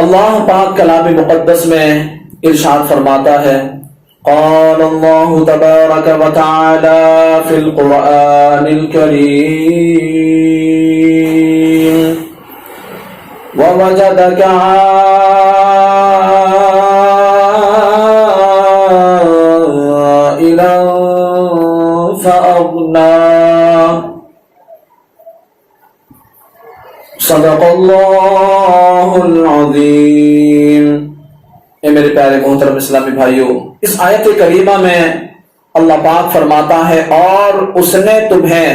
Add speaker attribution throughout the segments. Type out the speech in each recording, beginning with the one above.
Speaker 1: اللہ پاک کلام مقدس میں ارشاد فرماتا ہے قال اللہ تبارک و تعالی فی القرآن الکریم ووجدک عائلا فأغنى صدق اللہ العظیم۔ اے میرے پیارے محترم اسلامی بھائیوں، اس آیت کریمہ میں اللہ پاک فرماتا ہے اور اس نے تمہیں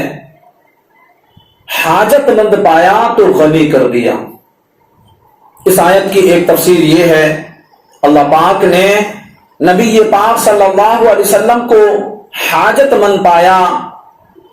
Speaker 1: حاجت مند پایا تو غنی کر دیا۔ اس آیت کی ایک تفسیر یہ ہے، اللہ پاک نے نبی پاک صلی اللہ علیہ وسلم کو حاجت مند پایا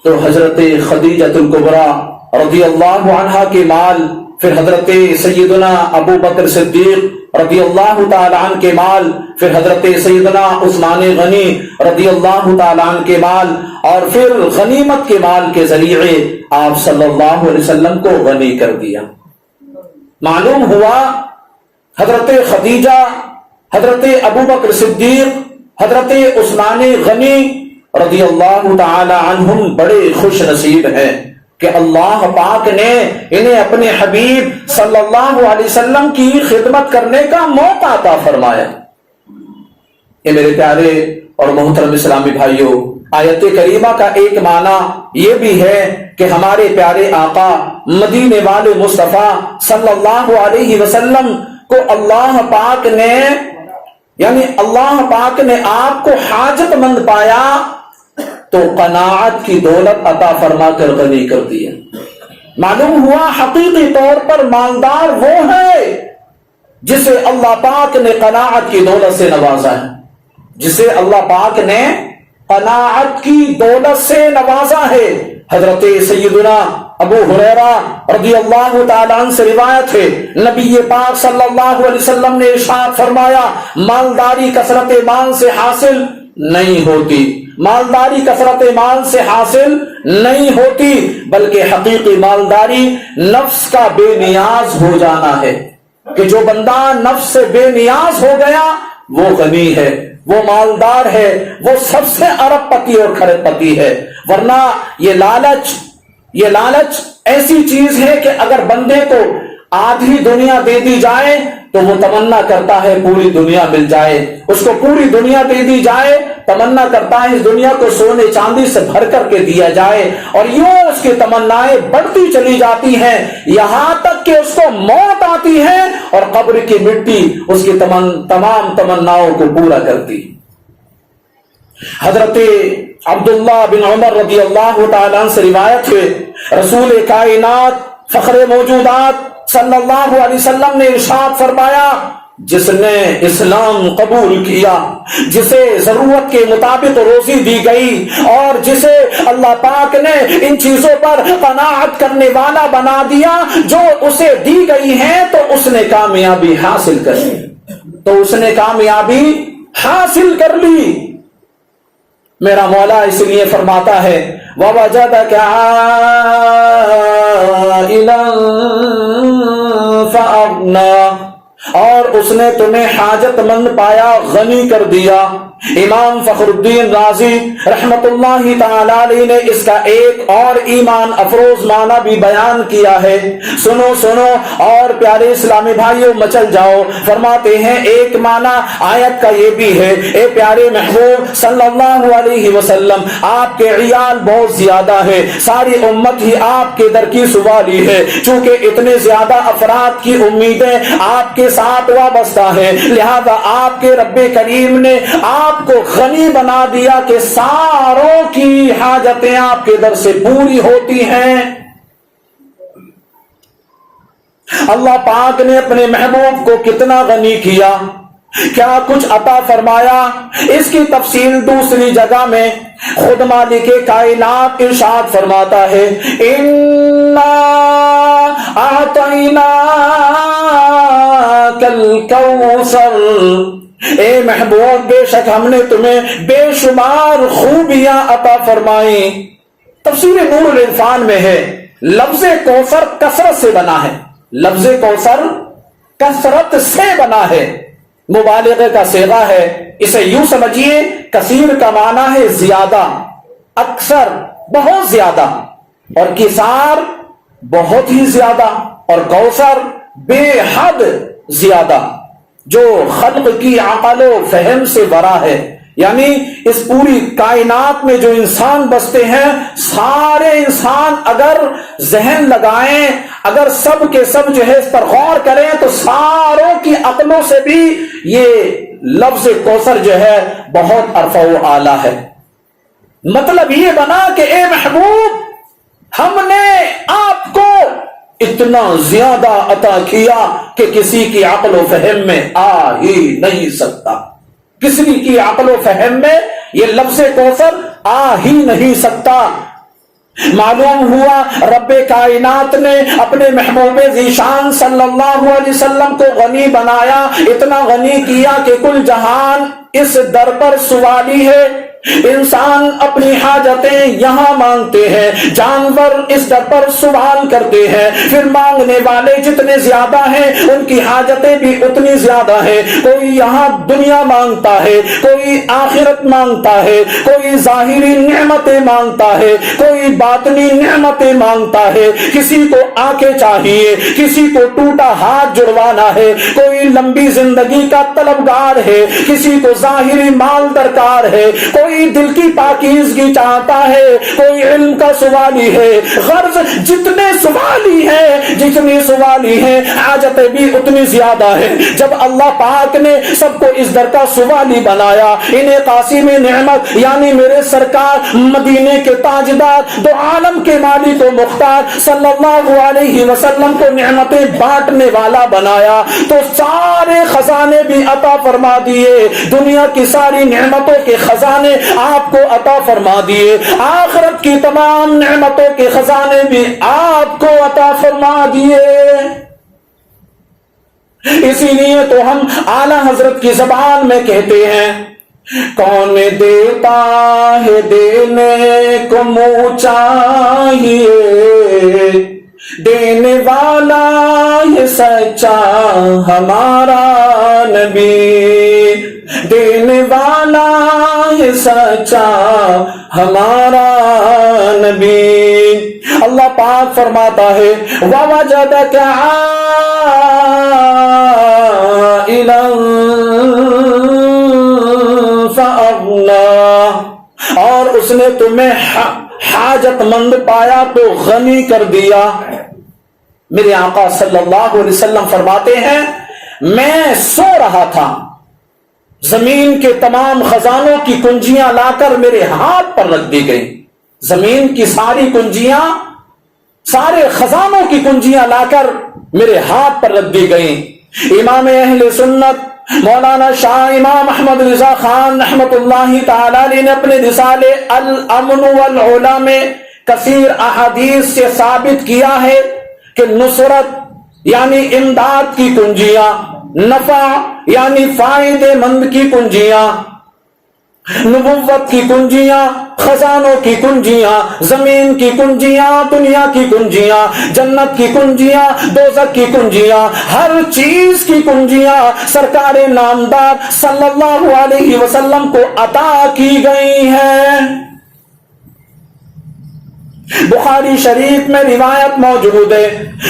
Speaker 1: تو حضرت خدیجۃ الکبریٰ رضی اللہ عنہا کے مال، پھر حضرت سیدنا ابو بکر صدیق رضی اللہ تعالی عنہ کے مال، پھر حضرت سیدنا عثمان غنی رضی اللہ تعالی عنہ کے مال، اور پھر غنیمت کے مال کے ذریعے آپ صلی اللہ علیہ وسلم کو غنی کر دیا۔ معلوم ہوا حضرت خدیجہ، حضرت ابو بکر صدیق، حضرت عثمان غنی رضی اللہ تعالی عنہم بڑے خوش نصیب ہیں کہ اللہ پاک نے انہیں اپنے حبیب صلی اللہ علیہ وسلم کی خدمت کرنے کا موقع عطا فرمایا۔ یہ میرے پیارے اور محترم اسلامی بھائیوں، آیت کریمہ کا ایک معنی یہ بھی ہے کہ ہمارے پیارے آقا مدینے والے مصطفیٰ صلی اللہ علیہ وسلم کو اللہ پاک نے آپ کو حاجت مند پایا تو قناعت کی دولت عطا فرما کر غنی کر دیا۔ معلوم ہوا حقیقی طور پر مالدار وہ ہے جسے اللہ پاک نے قناعت کی دولت سے نوازا ہے، جسے اللہ پاک نے قناعت کی دولت سے نوازا ہے۔ حضرت سیدنا ابو ہریرہ رضی اللہ تعالیٰ عنہ سے روایت ہے، نبی پاک صلی اللہ علیہ وسلم نے ارشاد فرمایا مالداری کثرت مال سے حاصل نہیں ہوتی، مالداری کثرت مال سے حاصل نہیں ہوتی، بلکہ حقیقی مالداری نفس کا بے نیاز ہو جانا ہے، کہ جو بندہ نفس سے بے نیاز ہو گیا وہ غنی ہے، وہ مالدار ہے، وہ سب سے ارب پتی اور کھرب پتی ہے۔ ورنہ یہ لالچ ایسی چیز ہے کہ اگر بندے کو آدھی دنیا دے دی جائے تو وہ تمنا کرتا ہے پوری دنیا مل جائے، اس کو پوری دنیا دے دی جائے، تمنا کرتا ہے اس دنیا کو سونے چاندی سے بھر کر کے دیا جائے، اور یوں اس کی تمنائیں بڑھتی چلی جاتی ہیں یہاں تک کہ اس کو موت آتی ہے اور قبر کی مٹی اس کی تمام تمناؤں کو پورا کرتی۔ حضرت عبداللہ بن عمر رضی اللہ تعالیٰ عنہ سے روایت ہے، رسول کائنات فخر موجودات صلی اللہ علیہ وسلم نے ارشاد فرمایا جس نے اسلام قبول کیا، جسے ضرورت کے مطابق روزی دی گئی اور جسے اللہ پاک نے ان چیزوں پر قناعت کرنے والا بنا دیا جو اسے دی گئی ہیں، تو اس نے کامیابی حاصل کر لی، میرا مولا اس لیے فرماتا ہے وَوَجَدَكَ عَائِلًا فَأَغْنَى، اور اس نے تمہیں حاجت مند پایا غنی کر دیا۔ امام فخر الدین رازی رحمت اللہ تعالی علیہ نے اس کا ایک اور ایمان افروز معنی بھی بیان کیا ہے، سنو اور پیارے اسلامی بھائیوں مچل جاؤ۔ فرماتے ہیں ایک معنی آیت کا یہ بھی ہے، اے پیارے محبوب صلی اللہ علیہ وسلم، آپ کے عیال بہت زیادہ ہے، ساری امت ہی آپ کے در کی سوالی ہے، چونکہ اتنے زیادہ افراد کی امیدیں آپ کے ساتھ وابستہ ہے، لہذا آپ کے رب کریم نے آپ کو غنی بنا دیا کہ ساروں کی حاجتیں آپ کے در سے پوری ہوتی ہیں۔ اللہ پاک نے اپنے محبوب کو کتنا غنی کیا، کیا کچھ عطا فرمایا، اس کی تفصیل دوسری جگہ میں خود مالک کائنات ارشاد فرماتا ہے اِنَّا أَعْطَيْنَاكَ الْكَوْثَرَ، اے محبوب بے شک ہم نے تمہیں بے شمار خوبیاں عطا فرمائی۔ تفسیر نور العرفان میں ہے لفظ کوثر کثرت سے بنا ہے، لفظ کوثر کثرت سے بنا ہے، مبالغے کا صیغہ ہے، اسے یوں سمجھیے کثیر کا معنی ہے زیادہ، اکثر، بہت زیادہ، اور کثار بہت ہی زیادہ، اور کوثر بے حد زیادہ، جو خلق کی عقل و فہم سے ورا ہے۔ یعنی اس پوری کائنات میں جو انسان بستے ہیں، سارے انسان اگر ذہن لگائیں، اگر سب کے سب جو ہے اس پر غور کریں، تو ساروں کی عقلوں سے بھی یہ لفظ کوثر جو ہے بہت ارفع و اعلیٰ ہے۔ مطلب یہ بنا کہ اے محبوب، ہم نے آپ کو اتنا زیادہ عطا کیا کہ کسی کی عقل و فہم میں آ ہی نہیں سکتا، کسی کی عقل و فہم میں یہ لفظ کوثر آ ہی نہیں سکتا۔ معلوم ہوا رب کائنات نے اپنے محبوب ذیشان صلی اللہ علیہ وسلم کو غنی بنایا، اتنا غنی کیا کہ کل جہان اس در پر سوالی ہے۔ انسان اپنی حاجتیں یہاں مانگتے ہیں، جانور اس در پر سوال کرتے ہیں، پھر مانگنے والے جتنے زیادہ ہیں ان کی حاجتیں بھی اتنی زیادہ ہیں۔ کوئی یہاں دنیا مانگتا ہے، کوئی آخرت مانگتا ہے، کوئی ظاہری نعمتیں مانگتا ہے، کوئی باطنی نعمتیں مانگتا ہے۔ کسی کو آنکھیں چاہیے، کسی کو ٹوٹا ہاتھ جڑوانا ہے، کوئی لمبی زندگی کا طلبگار ہے، کسی کو ظاہری مال درکار ہے، کوئی دل کی پاکیزگی چاہتا ہے، کوئی علم کا سوالی ہے۔ غرض جتنے سوالی ہیں، جتنی سوالی ہیں، حاجتیں بھی اتنی زیادہ ہیں۔ جب اللہ پاک نے سب کو اس در کا سوالی بنایا، انہیں قاسم نعمت یعنی میرے سرکار مدینے کے تاجدار، دو عالم کے مالک و مختار صلی اللہ علیہ وسلم کو نعمتیں بانٹنے والا بنایا، تو سارے خزانے بھی عطا فرما دیے، دنیا کی ساری نعمتوں کے خزانے آپ کو عطا فرما دیے، آخرت کی تمام نعمتوں کے خزانے بھی آپ کو عطا فرما دیے۔ اسی لیے تو ہم اعلی حضرت کی زبان میں کہتے ہیں، کون دیتا ہے دینے کو منہ چاہیے، دینے والا یہ سچا ہمارا نبی، دینے والا یہ سچا ہمارا نبی۔ اللہ پاک فرماتا ہے وَوَجَدَكَ عَائِلًا فَأَغْنَىٰ، اور اس نے تمہیں حاجت مند پایا تو غنی کر دیا۔ میرے آقا صلی اللہ علیہ وسلم فرماتے ہیں، میں سو رہا تھا، زمین کے تمام خزانوں کی کنجیاں لا کر میرے ہاتھ پر رکھ دی گئی، زمین کی ساری کنجیاں، سارے خزانوں کی کنجیاں لا کر میرے ہاتھ پر رکھ دی گئی۔ امام اہل سنت مولانا شاہ امام احمد رضا خان رحمت اللہ تعالی علیہ نے اپنے رسالے الامن والعلا میں کثیر احادیث سے ثابت کیا ہے کہ نصرت یعنی امداد کی کنجیاں، نفع یعنی فائدے مند کی کنجیاں، نبوت کی کنجیاں، خزانوں کی کنجیاں، زمین کی کنجیاں، دنیا کی کنجیاں، جنت کی کنجیاں، دوزخ کی کنجیاں، ہر چیز کی کنجیاں سرکار نامدار صلی اللہ علیہ وسلم کو عطا کی گئی ہیں۔ بخاری شریف میں روایت موجود ہے،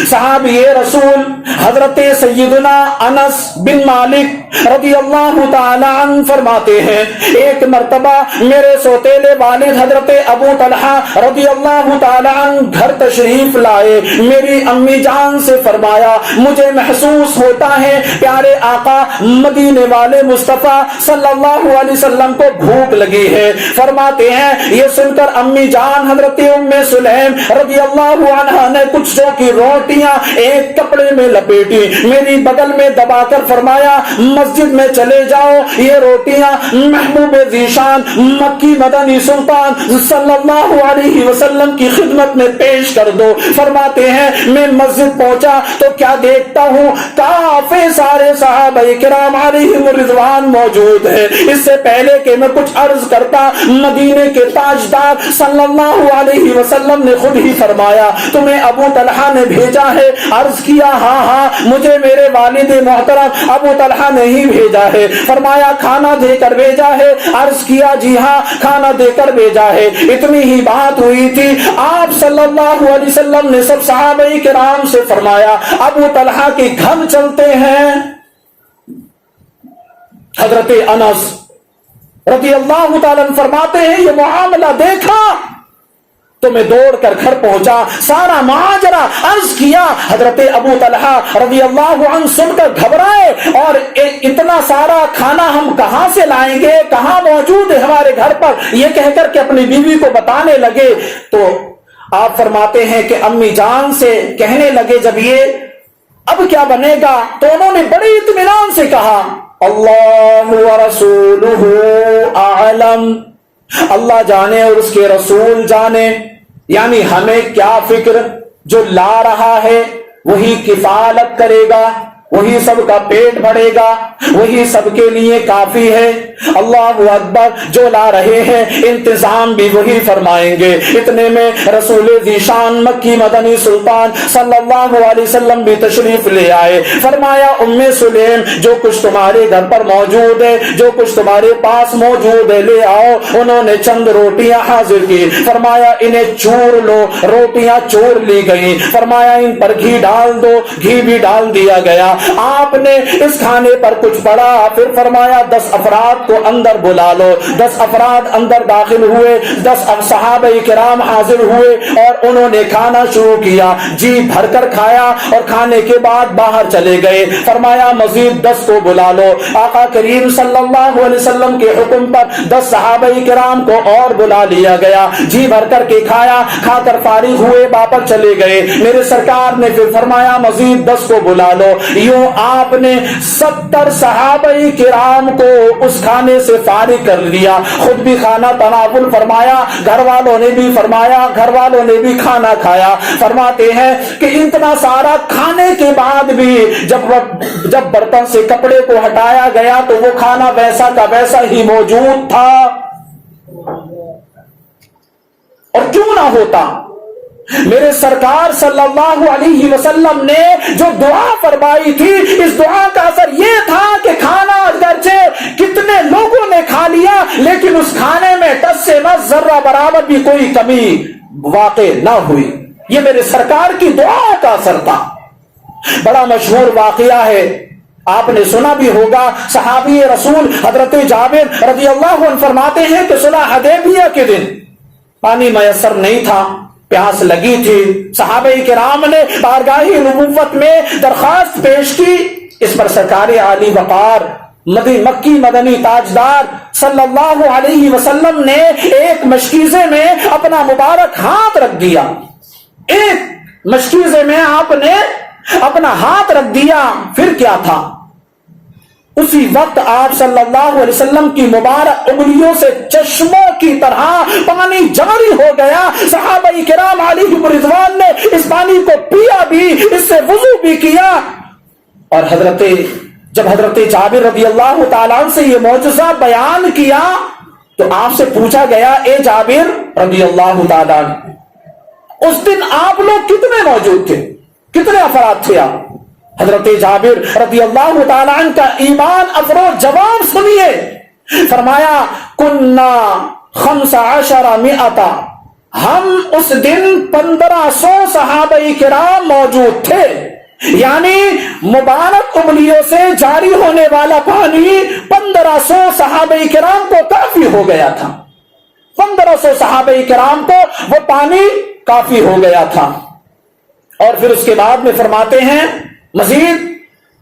Speaker 1: صحابی رسول حضرت سیدنا انس بن مالک رضی اللہ تعالی عنہ فرماتے ہیں، ایک مرتبہ میرے سوتیلے والد حضرت ابو طلحہ رضی اللہ تعالی عنہ گھر تشریف لائے، میری امی جان سے فرمایا، مجھے محسوس ہوتا ہے پیارے آقا مدینے والے مصطفیٰ صلی اللہ علیہ وسلم کو بھوک لگی ہے۔ فرماتے ہیں یہ سن کر امی جان حضرت ام سلیم رضی اللہ عنہ نے کچھ سو کی روٹیاں ایک کپڑے میں لپیٹی، میری بغل میں دبا کر فرمایا مسجد میں چلے جاؤ، یہ روٹیاں محبوب ذیشان مکی مدنی سلطان صلی اللہ علیہ وسلم کی خدمت میں پیش کر دو۔ فرماتے ہیں میں مسجد پہنچا تو کیا دیکھتا ہوں، کافی سارے صحابہ کرام علیہم الرضوان موجود ہے۔ اس سے پہلے کہ میں کچھ عرض کرتا، مدینے کے تاجدار صلی اللہ علیہ وسلم نے خود ہی فرمایا تمہیں ابو طلحہ نے بھیجا ہے؟ عرض کیا ہاں مجھے میرے والد محترم ابو طلحہ نے ہی بھیجا ہے۔ فرمایا کھانا دے کر بھیجا ہے؟ عرض کیا جی ہاں کھانا دے کر بھیجا ہے۔ اتنی ہی بات ہوئی تھی، آپ صلی اللہ علیہ وسلم نے سب صحابہ کرام سے فرمایا ابو طلحہ کے گھر چلتے ہیں۔ حضرت انس رضی اللہ تعالیٰ عنہ فرماتے ہیں یہ معاملہ دیکھا تو میں دوڑ کر گھر پہنچا، سارا ماجرا عرض کیا۔ حضرت ابو طلحہ رضی اللہ عنہ سن کر گھبرائے اور اتنا سارا کھانا ہم کہاں سے لائیں گے، کہاں موجود ہے ہمارے گھر پر، یہ کہہ کر کے اپنی بیوی کو بتانے لگے۔ تو آپ فرماتے ہیں کہ امی جان سے کہنے لگے جب یہ اب کیا بنے گا، تو انہوں نے بڑے اطمینان سے کہا اللہ ورسولہ اعلم، اللہ جانے اور اس کے رسول جانے، یعنی ہمیں کیا فکر، جو لا رہا ہے وہی کفالت کرے گا، وہی سب کا پیٹ بھرے گا، وہی سب کے لیے کافی ہے۔ اللہ اکبر، جو لا رہے ہیں انتظام بھی وہی فرمائیں گے۔ اتنے میں رسول ذیشان مکی مدنی سلطان صلی اللہ علیہ وسلم بھی تشریف لے آئے۔ فرمایا ام سلیم جو کچھ تمہارے گھر پر موجود ہے، جو کچھ تمہارے پاس موجود ہے لے آؤ۔ انہوں نے چند روٹیاں حاضر کی، فرمایا انہیں چور لو، روٹیاں چور لی گئیں۔ فرمایا ان پر گھی ڈال دو، گھی بھی ڈال دیا گیا۔ آپ نے اس کھانے پر کچھ پڑا، پھر فرمایا 10 افراد کو اندر بلا لو۔ 10 افراد اندر داخل ہوئے، 10 صحابہ کرام حاضر ہوئے اور انہوں نے کھانا شروع کیا، جی بھر کر کھایا اور کھانے کے بعد باہر چلے گئے۔ فرمایا مزید 10 کو بلا لو۔ آقا کریم صلی اللہ علیہ وسلم کے حکم پر 10 صحابہ کرام کو اور بلا لیا گیا، جی بھر کر کے کھایا، کھا کر فارغ ہوئے واپس چلے گئے۔ میرے سرکار نے پھر فرمایا مزید 10 کو بلا لو۔ یوں آپ نے 70 صحابہ کرام کو اس کھانے سے فارغ کر لیا، خود بھی کھانا تناول فرمایا، گھر والوں نے بھی فرمایا، گھر والوں نے بھی کھانا کھایا۔ فرماتے ہیں کہ اتنا سارا کھانے کے بعد بھی جب برتن سے کپڑے کو ہٹایا گیا تو وہ کھانا ویسا کا ویسا ہی موجود تھا۔ اور کیوں نہ ہوتا، میرے سرکار صلی اللہ علیہ وسلم نے جو دعا فرمائی تھی، اس دعا کا اثر یہ تھا کہ کھانا اگرچہ کتنے لوگوں نے کھا لیا لیکن اس کھانے میں 10 سے 10 ذرہ برابر بھی کوئی کمی واقع نہ ہوئی۔ یہ میرے سرکار کی دعا کا اثر تھا۔ بڑا مشہور واقعہ ہے، آپ نے سنا بھی ہوگا، صحابی رسول حضرت جابر رضی اللہ عنہ فرماتے ہیں کہ صلح حدیبیہ کے دن پانی میسر نہیں تھا، پیاس لگی تھی، صحابہ کرام نے بارگاہ نبوت میں درخواست پیش کی۔ اس پر سرکار عالی وقار مکی مدنی تاجدار صلی اللہ علیہ وسلم نے ایک مشکیزے میں اپنا مبارک ہاتھ رکھ دیا، ایک مشکیزے میں آپ نے اپنا ہاتھ رکھ دیا۔ پھر کیا تھا، اسی وقت آپ صلی اللہ علیہ وسلم کی مبارک انگلیوں سے چشموں کی طرح پانی جاری ہو گیا۔ صحابہ کرام علیہم رضوان نے اس پانی کو پیا بھی، اس سے وضو بھی کیا۔ اور جب حضرت جابر رضی اللہ تعالیٰ عنہ سے یہ معجزہ بیان کیا تو آپ سے پوچھا گیا اے جابر رضی اللہ تعالیٰ عنہ، اس دن آپ لوگ کتنے موجود تھے، کتنے افراد تھے آپ؟ حضرت جابر رضی اللہ تعالیٰ عنہ کا ایمان افروز جواب سنیے۔ فرمایا کننا 15 مئتا، ہم اس دن 1500 صحابہ کرام موجود تھے، یعنی مبارک انگلیوں سے جاری ہونے والا پانی 1500 صحابہ کرام کو کافی ہو گیا تھا۔ 1500 صحابہ کرام کو وہ پانی کافی ہو گیا تھا۔ اور پھر اس کے بعد میں فرماتے ہیں مزید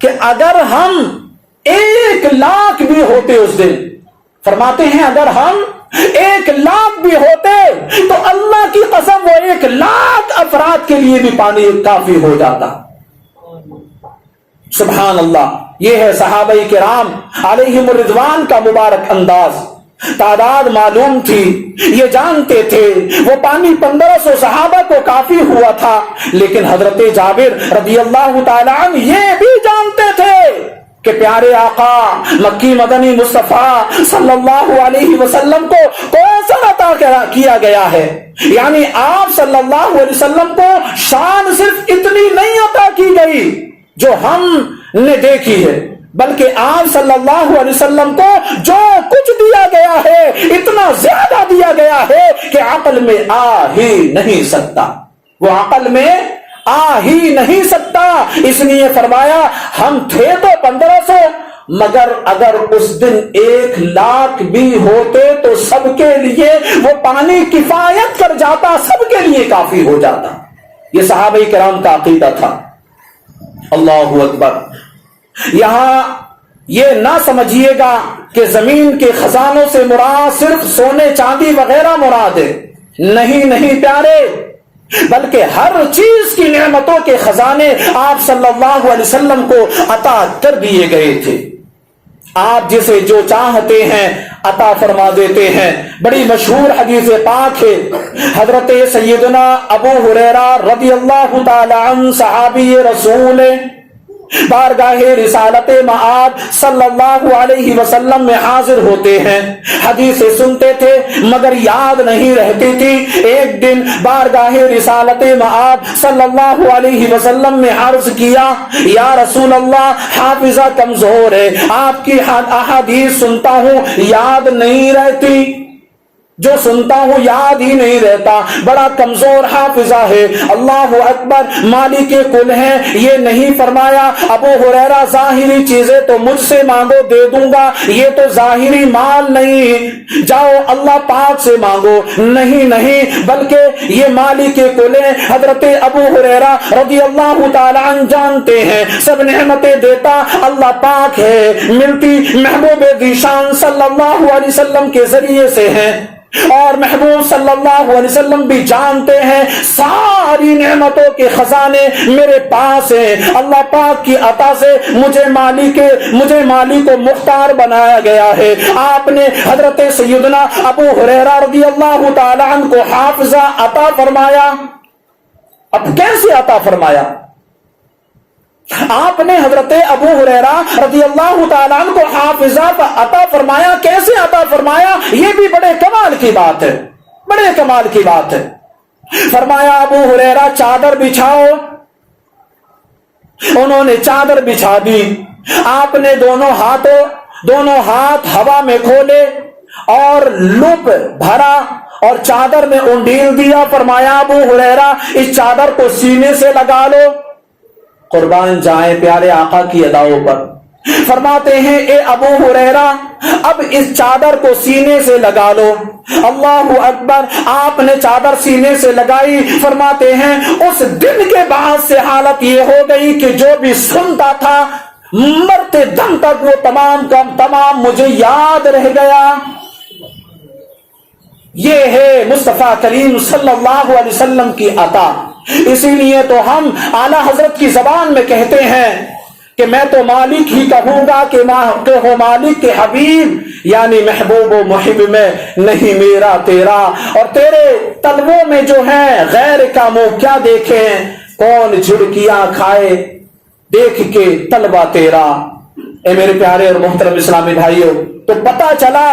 Speaker 1: کہ اگر ہم 1,00,000 بھی ہوتے اس دن، فرماتے ہیں اگر ہم 1,00,000 بھی ہوتے تو اللہ کی قسم وہ 1,00,000 افراد کے لیے بھی پانی کافی ہو جاتا۔ سبحان اللہ، یہ ہے صحابہ کرام علیہم الرضوان کا مبارک انداز۔ تعداد معلوم تھی، یہ جانتے تھے وہ پانی 1500 صحابہ کو کافی ہوا تھا، لیکن حضرت جابر رضی اللہ تعالیٰ عنہ یہ بھی جانتے تھے کہ پیارے آقا مکی مدنی مصطفیٰ صلی اللہ علیہ وسلم کو کوثر عطا کیا گیا ہے. یعنی آپ صلی اللہ علیہ وسلم کو شان صرف اتنی نہیں عطا کی گئی جو ہم نے دیکھی ہے، بلکہ آپ صلی اللہ علیہ وسلم کو جو کچھ دیا گیا ہے اتنا زیادہ دیا گیا ہے کہ عقل میں آ ہی نہیں سکتا، وہ عقل میں آ ہی نہیں سکتا. اس لیے فرمایا ہم تھے تو 1500، مگر اگر اس دن 1,00,000 بھی ہوتے تو سب کے لیے وہ پانی کفایت کر جاتا، سب کے لیے کافی ہو جاتا. یہ صحابہ کرام کا عقیدہ تھا. اللہ اکبر. یہاں یہ نہ سمجھیے گا کہ زمین کے خزانوں سے مراد صرف سونے چاندی وغیرہ مراد ہے. نہیں پیارے، بلکہ ہر چیز کی نعمتوں کے خزانے آپ صلی اللہ علیہ وسلم کو عطا کر دیے گئے تھے. آپ جسے جو چاہتے ہیں عطا فرما دیتے ہیں. بڑی مشہور حدیث پاک ہے، حضرت سیدنا ابو ہریرہ رضی اللہ تعالی عنہ صحابی رسول بارگاہ رسالت معاد صلی اللہ علیہ وسلم میں حاضر ہوتے ہیں. حدیثیں سنتے تھے مگر یاد نہیں رہتی تھی. ایک دن بارگاہ رسالت معاد صلی اللہ علیہ وسلم نے عرض کیا، یا رسول اللہ حافظہ کمزور ہے، آپ کی احادیث سنتا ہوں یاد نہیں رہتی، جو سنتا ہوں یاد ہی نہیں رہتا، بڑا کمزور حافظہ ہے. اللہ اکبر. مالک کل ہیں یہ نہیں فرمایا ابو ہریرہ ظاہری چیزیں تو مجھ سے مانگو دے دوں گا، یہ تو ظاہری مال نہیں، جاؤ اللہ پاک سے مانگو. نہیں بلکہ یہ مالک کل ہیں. حضرت ابو ہریرہ رضی اللہ تعالی عنہ جانتے ہیں سب نعمتیں دیتا اللہ پاک ہے، ملتی محبوب ذیشان صلی اللہ علیہ وسلم کے ذریعے سے ہیں، اور محبوب صلی اللہ علیہ وسلم بھی جانتے ہیں ساری نعمتوں کے خزانے میرے پاس ہیں. اللہ پاک کی عطا سے مجھے مالک و مختار بنایا گیا ہے. آپ نے حضرت سیدنا ابو ہریرہ رضی اللہ تعالی عنہ کو حافظہ عطا فرمایا. اب کیسے عطا فرمایا؟ آپ نے حضرت ابو ہریرہ رضی اللہ تعالیٰ عنہ کو حافظہ عطا فرمایا. کیسے عطا فرمایا؟ یہ بھی بڑے کمال کی بات ہے، بڑے کمال کی بات ہے. فرمایا ابو ہریرہ چادر بچھاؤ. انہوں نے چادر بچھا دی. آپ نے دونوں ہاتھ ہوا میں کھولے اور لپ بھرا اور چادر میں انڈیل دیا. فرمایا ابو ہریرہ اس چادر کو سینے سے لگا لو. قربان جائیں پیارے آقا کی اداؤں پر. فرماتے ہیں اے ابو ہریرہ اب اس چادر کو سینے سے لگا لو. اللہ اکبر. آپ نے چادر سینے سے لگائی. فرماتے ہیں اس دن کے بعد سے حالت یہ ہو گئی کہ جو بھی سنتا تھا مرتے دم تک وہ تمام کا تمام مجھے یاد رہ گیا. یہ ہے مصطفیٰ کریم صلی اللہ علیہ وسلم کی عطا. اسی لیے تو ہم اعلی حضرت کی زبان میں کہتے ہیں کہ میں تو مالک ہی کہوں گا کہ ہو مالک کے حبیب، یعنی محبوب و محب میں نہیں میرا تیرا. اور تیرے طلبوں میں جو ہے غیر کا منہ کیا دیکھیں، کون جھڑکیاں کھائے دیکھ کے طلبہ تیرا. اے میرے پیارے اور محترم اسلامی بھائیوں، تو پتہ چلا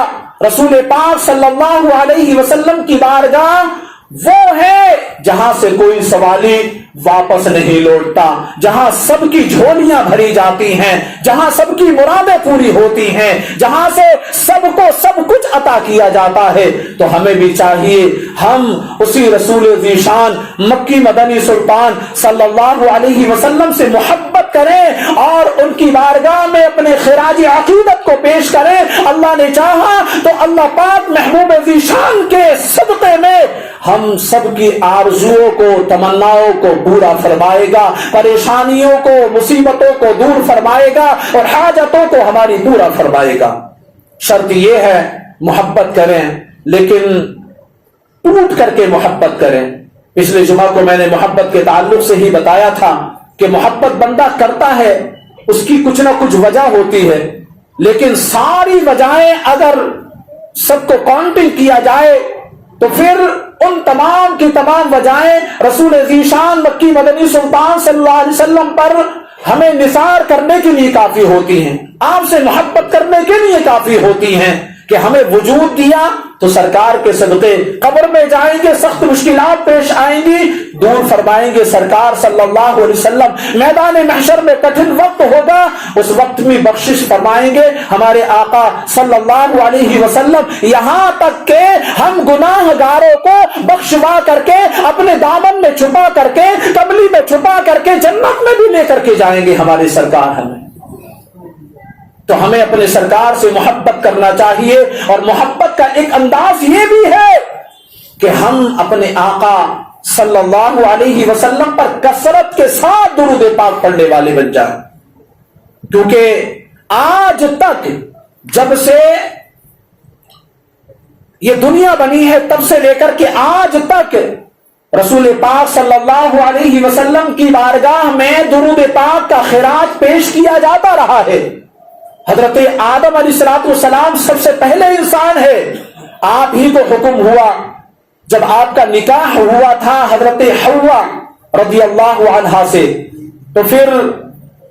Speaker 1: رسول پاک صلی اللہ علیہ وسلم کی بارگاہ وہ ہے جہاں سے کوئی سوالی واپس نہیں لوٹتا، جہاں سب کی جھولیاں بھری جاتی ہیں، جہاں سب کی مرادیں پوری ہوتی ہیں، جہاں سے سب کو سب کچھ عطا کیا جاتا ہے. تو ہمیں بھی چاہیے ہم اسی رسول ذیشان مکی مدنی سلطان صلی اللہ علیہ وسلم سے محبت کریں اور ان کی بارگاہ میں اپنے خراج عقیدت کو پیش کریں. اللہ نے چاہا تو اللہ پاک محبوب ذیشان کے صدقے میں ہم سب کی آرزوؤں کو تمناؤں کو پورا فرمائے گا، پریشانیوں کو مصیبتوں کو دور فرمائے گا اور حاجتوں کو ہماری پورا فرمائے گا. شرط یہ ہے محبت کریں لیکن ٹوٹ کر کے محبت کریں. پچھلے جمعہ کو میں نے محبت کے تعلق سے ہی بتایا تھا کہ محبت بندہ کرتا ہے اس کی کچھ نہ کچھ وجہ ہوتی ہے، لیکن ساری وجہیں اگر سب کو کاؤنٹنگ کیا جائے تو پھر ان تمام کی تمام وجہیں رسول ذیشان مکی مدنی سلطان صلی اللہ علیہ وسلم پر ہمیں نثار کرنے کے لیے کافی ہوتی ہیں، آپ سے محبت کرنے کے لیے کافی ہوتی ہیں کہ ہمیں وجود دیا تو سرکار کے صدقے قبر میں جائیں گے، سخت مشکلات پیش آئیں گی، دور فرمائیں گے سرکار صلی اللہ علیہ وسلم، میدان محشر میں کٹھن وقت ہوگا، اس وقت میں بخشش فرمائیں گے ہمارے آقا صلی اللہ علیہ وسلم، یہاں تک کہ ہم گناہ گاروں کو بخشوا کر کے اپنے دامن میں چھپا کر کے، کملی میں چھپا کر کے جنت میں بھی لے کر کے جائیں گے ہمارے سرکار ہمیں۔ تو ہمیں اپنے سرکار سے محبت کرنا چاہیے، اور محبت کا ایک انداز یہ بھی ہے کہ ہم اپنے آقا صلی اللہ علیہ وسلم پر کثرت کے ساتھ درود پاک پڑھنے والے بن جائیں، کیونکہ آج تک جب سے یہ دنیا بنی ہے تب سے لے کر کے آج تک رسول پاک صلی اللہ علیہ وسلم کی بارگاہ میں درود پاک کا خراج پیش کیا جاتا رہا ہے۔ حضرت آدم علیہ السلام سب سے پہلے انسان ہے، آپ ہی کو حکم ہوا جب آپ کا نکاح ہوا تھا حضرت حوا رضی اللہ عنہا سے، تو پھر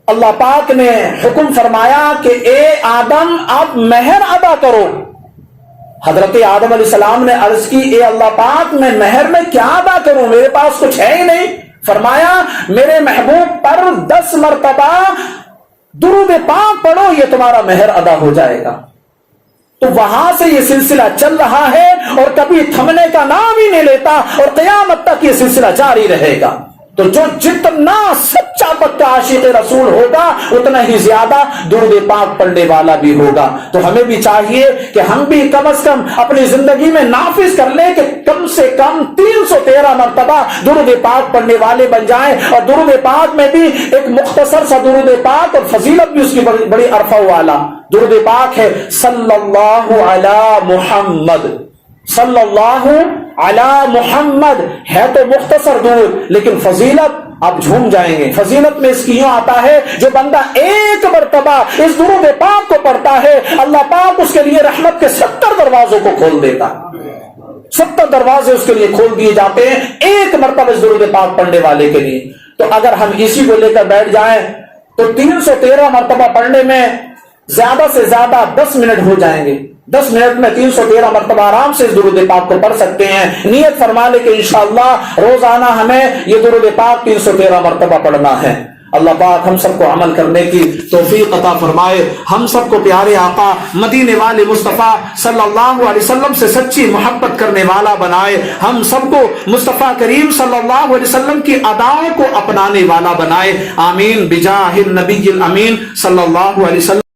Speaker 1: اللہ پاک نے حکم فرمایا کہ اے آدم آپ مہر ادا کرو۔ حضرت آدم علیہ السلام نے عرض کی اے اللہ پاک میں مہر میں کیا ادا کروں، میرے پاس کچھ ہے ہی نہیں۔ فرمایا میرے محبوب پر 10 مرتبہ درود پاک پڑھو، یہ تمہارا مہر ادا ہو جائے گا۔ تو وہاں سے یہ سلسلہ چل رہا ہے اور کبھی تھمنے کا نام ہی نہیں لیتا، اور قیامت تک یہ سلسلہ جاری رہے گا۔ تو جو جتنا سچا پکا عاشق رسول ہوگا اتنا ہی زیادہ درود پاک پڑھنے والا بھی ہوگا۔ تو ہمیں بھی چاہیے کہ ہم بھی کم از کم اپنی زندگی میں نافذ کر لیں کہ کم سے کم 313 مرتبہ درود پاک پڑھنے والے بن جائیں، اور درود پاک میں بھی ایک مختصر سا درود پاک اور فضیلت بھی اس کی بڑی عرفہ والا درود پاک ہے، صلی اللہ علی محمد، صلی اللہ علی محمد، ہے تو مختصر درود لیکن فضیلت آپ جھوم جائیں گے۔ فضیلت میں اس کی یوں آتا ہے جو بندہ ایک مرتبہ اس درود پاک کو پڑھتا ہے اللہ پاک اس کے لیے رحمت کے 70 دروازوں کو کھول دیتا، 70 دروازے اس کے لیے کھول دیے جاتے ہیں ایک مرتبہ اس درود پاک پڑھنے والے کے لیے۔ تو اگر ہم اسی کو لے کر بیٹھ جائیں تو 313 مرتبہ پڑھنے میں زیادہ سے زیادہ 10 منٹ ہو جائیں گے، 10 منٹ میں 313 مرتبہ آرام سے اس درود پاک کو پڑھ سکتے ہیں۔ نیت فرما لے کہ انشاءاللہ روزانہ ہمیں یہ درود پاک 313 مرتبہ پڑھنا ہے۔ اللہ پاک ہم سب کو عمل کرنے کی توفیق عطا فرمائے، ہم سب کو پیارے آقا مدینے والے مصطفیٰ صلی اللہ علیہ وسلم سے سچی محبت کرنے والا بنائے، ہم سب کو مصطفیٰ کریم صلی اللہ علیہ وسلم کی اداؤں کو اپنانے والا بنائے، آمین بجاہ النبی الامین صلی اللہ علیہ وسلم۔